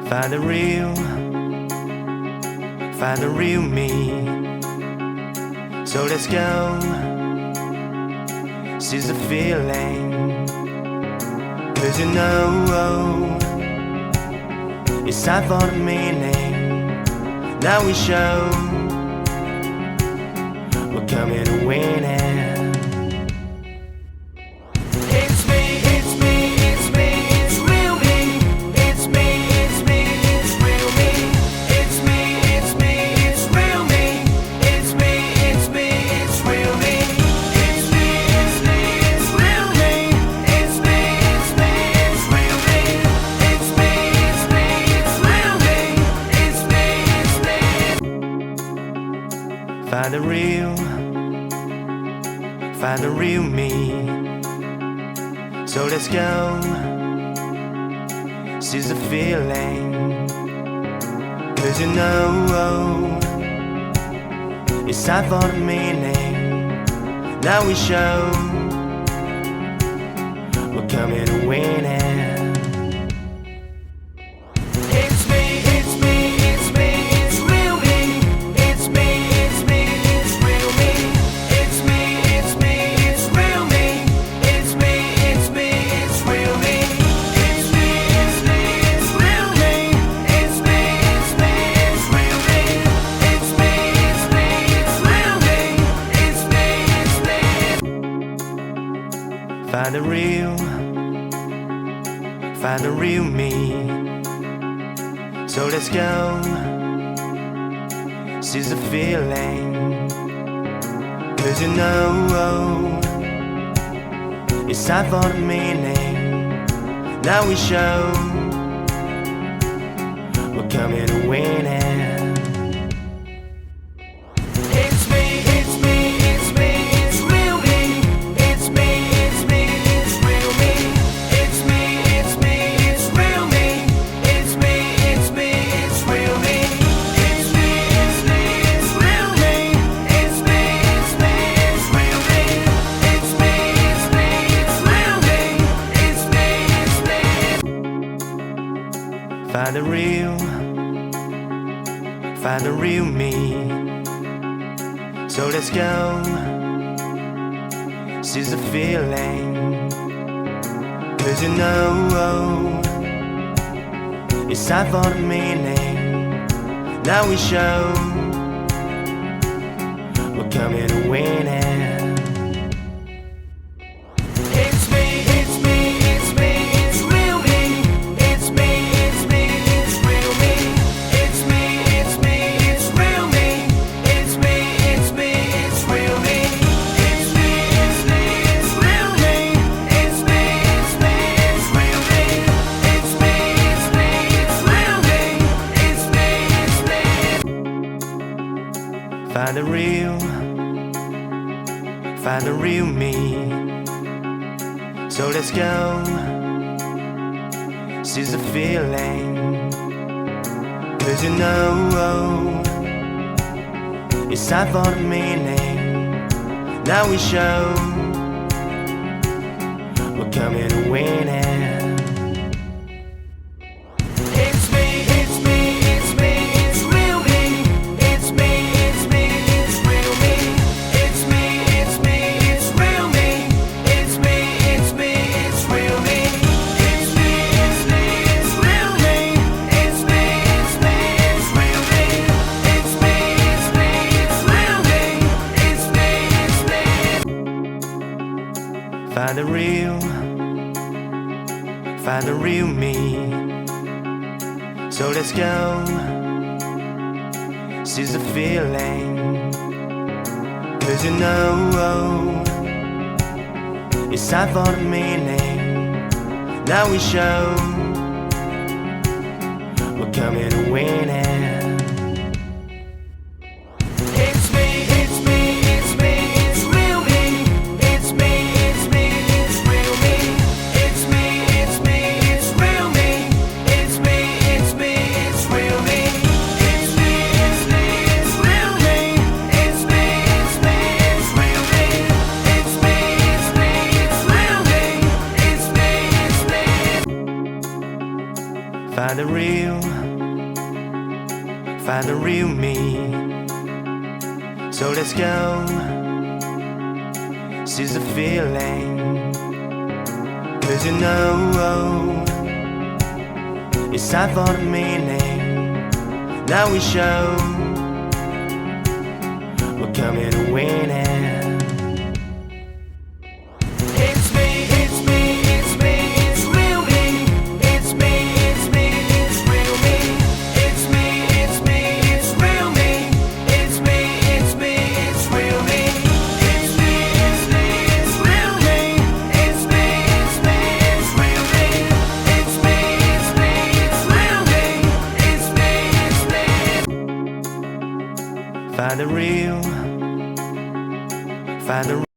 Find the real me. So let's go, seize the feeling. 'Cause you know it's time for the meaning. Now we show we're coming to win it. Find the real me. So let's go, seize the feeling. 'Cause you know it's time for the meaning. Now we show we're coming to win it. Find the real me. So let's go, seize the feeling. 'Cause you know it's time for the meaning. Now we show we're coming to win it. Find the real me. So let's go, seize the feeling. 'Cause you know it's time for the meaning. Now we show we're coming to win it. Find the real me. So let's go, seize the feeling. 'Cause you know it's time for the meaning. Now we show we're coming to win it. Find the real me. So let's go, seize the feeling. 'Cause you know it's time for the meaning. Now we show we're coming to win it. Find the real me. So let's go, seize the feeling. 'Cause you know it's time for the meaning. Now we show we're coming to win it. Find the real, find the